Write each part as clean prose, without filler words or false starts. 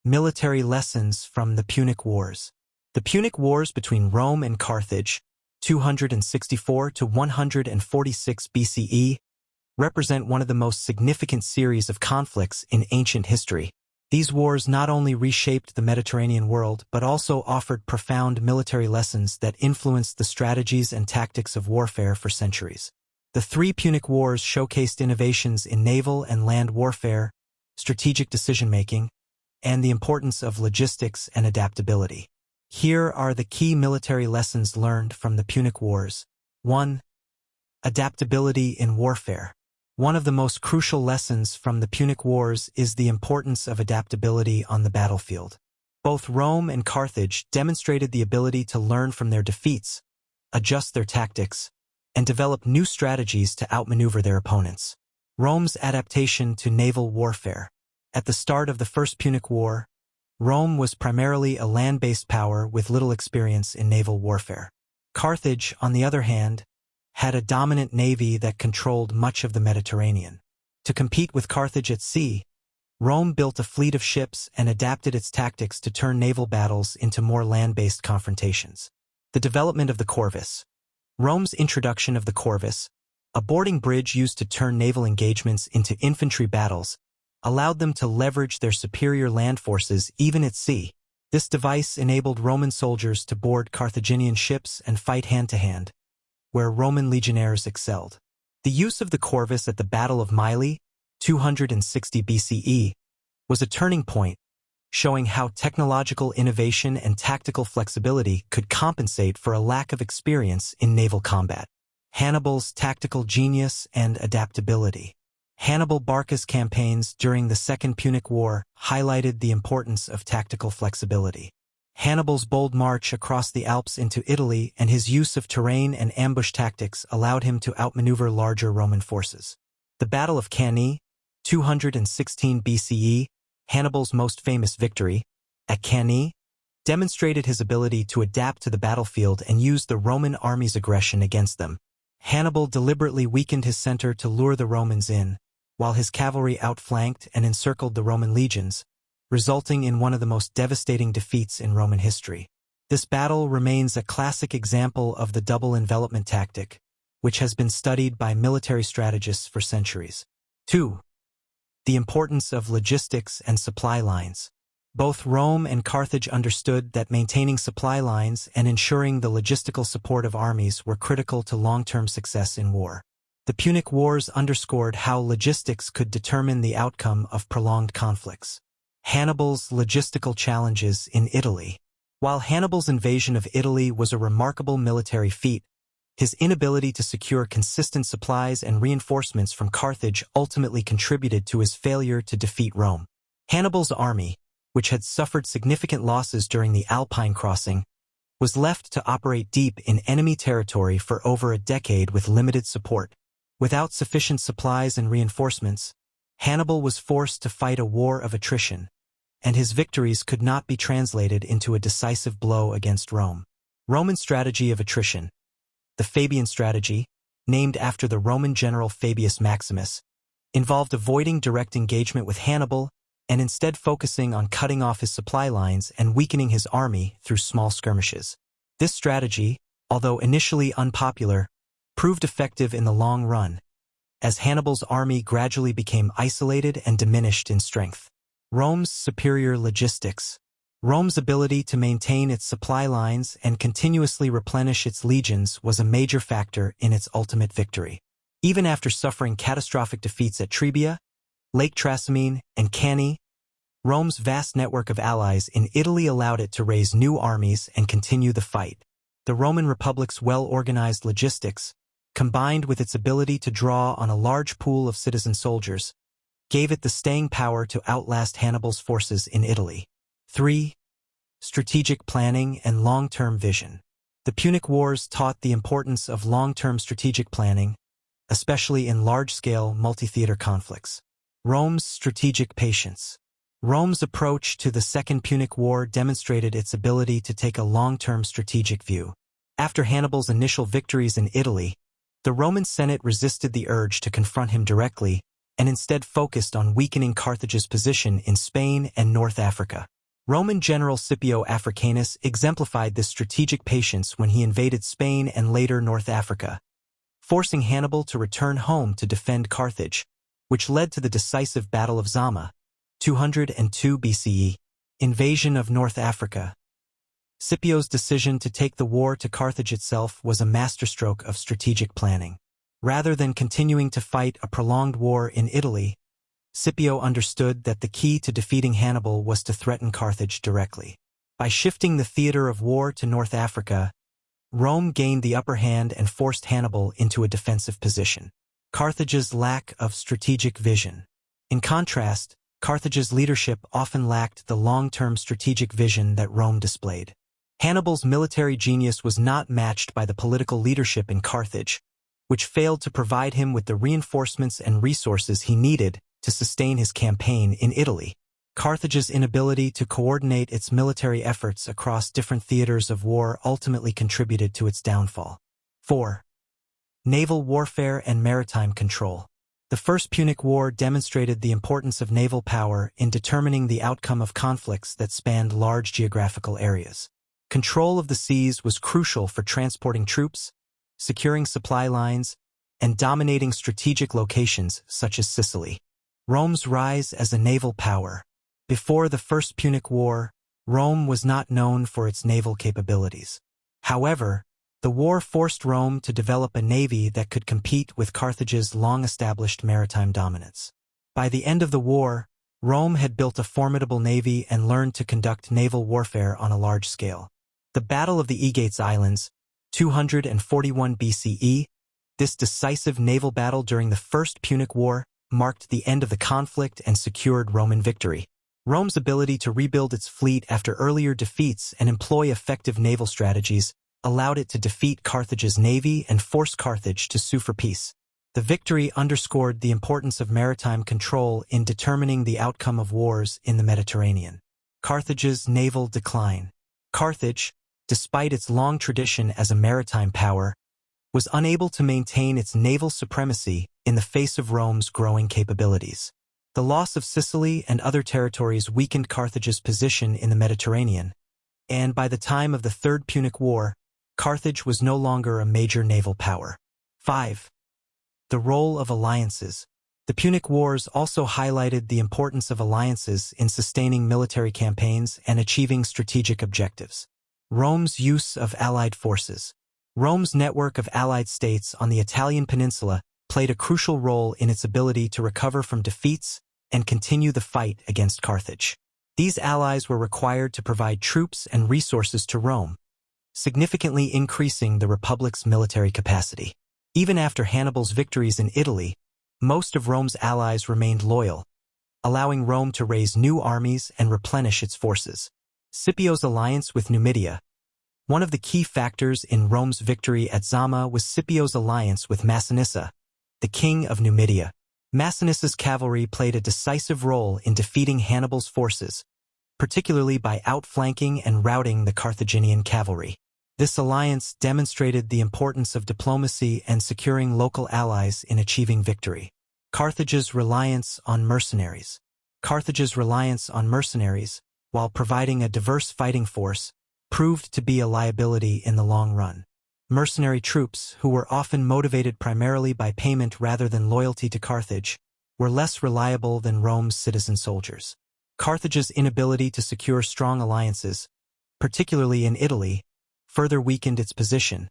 Military lessons from the Punic Wars. The Punic Wars between Rome and Carthage, 264 to 146 BCE, represent one of the most significant series of conflicts in ancient history. These wars not only reshaped the Mediterranean world, but also offered profound military lessons that influenced the strategies and tactics of warfare for centuries. The three Punic Wars showcased innovations in naval and land warfare, strategic decision-making, and the importance of logistics and adaptability. Here are the key military lessons learned from the Punic Wars. 1. Adaptability in warfare. One of the most crucial lessons from the Punic Wars is the importance of adaptability on the battlefield. Both Rome and Carthage demonstrated the ability to learn from their defeats, adjust their tactics, and develop new strategies to outmaneuver their opponents. Rome's adaptation to naval warfare. At the start of the First Punic War, Rome was primarily a land-based power with little experience in naval warfare. Carthage, on the other hand, had a dominant navy that controlled much of the Mediterranean. To compete with Carthage at sea, Rome built a fleet of ships and adapted its tactics to turn naval battles into more land-based confrontations. The development of the corvus. Rome's introduction of the corvus, a boarding bridge used to turn naval engagements into infantry battles, allowed them to leverage their superior land forces even at sea. This device enabled Roman soldiers to board Carthaginian ships and fight hand-to-hand, where Roman legionnaires excelled. The use of the corvus at the Battle of Mylae, 260 BCE, was a turning point, showing how technological innovation and tactical flexibility could compensate for a lack of experience in naval combat. Hannibal's tactical genius and adaptability. Hannibal Barca's campaigns during the Second Punic War highlighted the importance of tactical flexibility. Hannibal's bold march across the Alps into Italy and his use of terrain and ambush tactics allowed him to outmaneuver larger Roman forces. The Battle of Cannae, 216 BCE, Hannibal's most famous victory, at Cannae, demonstrated his ability to adapt to the battlefield and use the Roman army's aggression against them. Hannibal deliberately weakened his center to lure the Romans in, while his cavalry outflanked and encircled the Roman legions, resulting in one of the most devastating defeats in Roman history. This battle remains a classic example of the double envelopment tactic, which has been studied by military strategists for centuries. 2. The importance of logistics and supply lines. Both Rome and Carthage understood that maintaining supply lines and ensuring the logistical support of armies were critical to long-term success in war. The Punic Wars underscored how logistics could determine the outcome of prolonged conflicts. Hannibal's logistical challenges in Italy. While Hannibal's invasion of Italy was a remarkable military feat, his inability to secure consistent supplies and reinforcements from Carthage ultimately contributed to his failure to defeat Rome. Hannibal's army, which had suffered significant losses during the Alpine crossing, was left to operate deep in enemy territory for over a decade with limited support. Without sufficient supplies and reinforcements, Hannibal was forced to fight a war of attrition, and his victories could not be translated into a decisive blow against Rome. Roman strategy of attrition. The Fabian strategy, named after the Roman general Fabius Maximus, involved avoiding direct engagement with Hannibal and instead focusing on cutting off his supply lines and weakening his army through small skirmishes. This strategy, although initially unpopular, proved effective in the long run, as Hannibal's army gradually became isolated and diminished in strength. Rome's superior logistics. Rome's ability to maintain its supply lines and continuously replenish its legions was a major factor in its ultimate victory. Even after suffering catastrophic defeats at Trebia, Lake Trasimene, and Cannae, Rome's vast network of allies in Italy allowed it to raise new armies and continue the fight. The Roman Republic's well-organized logistics, combined with its ability to draw on a large pool of citizen soldiers, gave it the staying power to outlast Hannibal's forces in Italy. 3. Strategic planning and long-term vision. The Punic Wars taught the importance of long-term strategic planning, especially in large-scale multi-theater conflicts. Rome's strategic patience. Rome's approach to the Second Punic War demonstrated its ability to take a long-term strategic view. After Hannibal's initial victories in Italy, the Roman Senate resisted the urge to confront him directly and instead focused on weakening Carthage's position in Spain and North Africa. Roman general Scipio Africanus exemplified this strategic patience when he invaded Spain and later North Africa, forcing Hannibal to return home to defend Carthage, which led to the decisive Battle of Zama, 202 BCE. Invasion of North Africa. Scipio's decision to take the war to Carthage itself was a masterstroke of strategic planning. Rather than continuing to fight a prolonged war in Italy, Scipio understood that the key to defeating Hannibal was to threaten Carthage directly. By shifting the theater of war to North Africa, Rome gained the upper hand and forced Hannibal into a defensive position. Carthage's lack of strategic vision. In contrast, Carthage's leadership often lacked the long-term strategic vision that Rome displayed. Hannibal's military genius was not matched by the political leadership in Carthage, which failed to provide him with the reinforcements and resources he needed to sustain his campaign in Italy. Carthage's inability to coordinate its military efforts across different theaters of war ultimately contributed to its downfall. 4. Naval warfare and maritime control. The First Punic War demonstrated the importance of naval power in determining the outcome of conflicts that spanned large geographical areas. Control of the seas was crucial for transporting troops, securing supply lines, and dominating strategic locations such as Sicily. Rome's rise as a naval power. Before the First Punic War, Rome was not known for its naval capabilities. However, the war forced Rome to develop a navy that could compete with Carthage's long-established maritime dominance. By the end of the war, Rome had built a formidable navy and learned to conduct naval warfare on a large scale. The Battle of the Aegates Islands, 241 BCE, this decisive naval battle during the First Punic War marked the end of the conflict and secured Roman victory. Rome's ability to rebuild its fleet after earlier defeats and employ effective naval strategies allowed it to defeat Carthage's navy and force Carthage to sue for peace. The victory underscored the importance of maritime control in determining the outcome of wars in the Mediterranean. Carthage's naval decline. Carthage, despite its long tradition as a maritime power, was unable to maintain its naval supremacy in the face of Rome's growing capabilities. The loss of Sicily and other territories weakened Carthage's position in the Mediterranean, and by the time of the Third Punic War, Carthage was no longer a major naval power. 5. The role of alliances. The Punic Wars also highlighted the importance of alliances in sustaining military campaigns and achieving strategic objectives. Rome's use of allied forces. Rome's network of allied states on the Italian peninsula played a crucial role in its ability to recover from defeats and continue the fight against Carthage. These allies were required to provide troops and resources to Rome, significantly increasing the Republic's military capacity. Even after Hannibal's victories in Italy, most of Rome's allies remained loyal, allowing Rome to raise new armies and replenish its forces. Scipio's alliance with Numidia. One of the key factors in Rome's victory at Zama was Scipio's alliance with Massinissa, the king of Numidia. Massinissa's cavalry played a decisive role in defeating Hannibal's forces, particularly by outflanking and routing the Carthaginian cavalry. This alliance demonstrated the importance of diplomacy and securing local allies in achieving victory. Carthage's reliance on mercenaries. Carthage's reliance on mercenaries, while providing a diverse fighting force, proved to be a liability in the long run. Mercenary troops, who were often motivated primarily by payment rather than loyalty to Carthage, were less reliable than Rome's citizen soldiers. Carthage's inability to secure strong alliances, particularly in Italy, further weakened its position,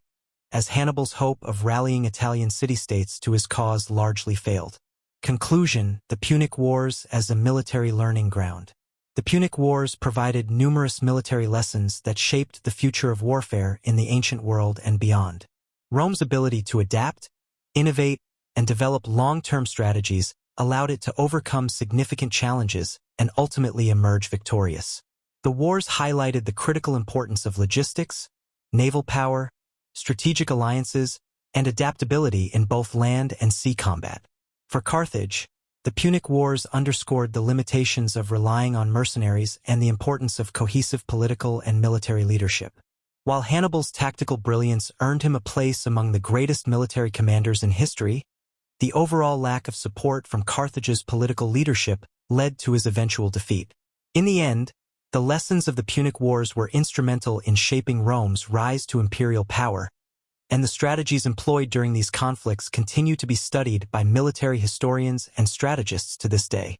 as Hannibal's hope of rallying Italian city-states to his cause largely failed. Conclusion: the Punic Wars as a military learning ground. The Punic Wars provided numerous military lessons that shaped the future of warfare in the ancient world and beyond. Rome's ability to adapt, innovate, and develop long-term strategies allowed it to overcome significant challenges and ultimately emerge victorious. The wars highlighted the critical importance of logistics, naval power, strategic alliances, and adaptability in both land and sea combat. For Carthage, the Punic Wars underscored the limitations of relying on mercenaries and the importance of cohesive political and military leadership. While Hannibal's tactical brilliance earned him a place among the greatest military commanders in history, the overall lack of support from Carthage's political leadership led to his eventual defeat. In the end, the lessons of the Punic Wars were instrumental in shaping Rome's rise to imperial power, and the strategies employed during these conflicts continue to be studied by military historians and strategists to this day.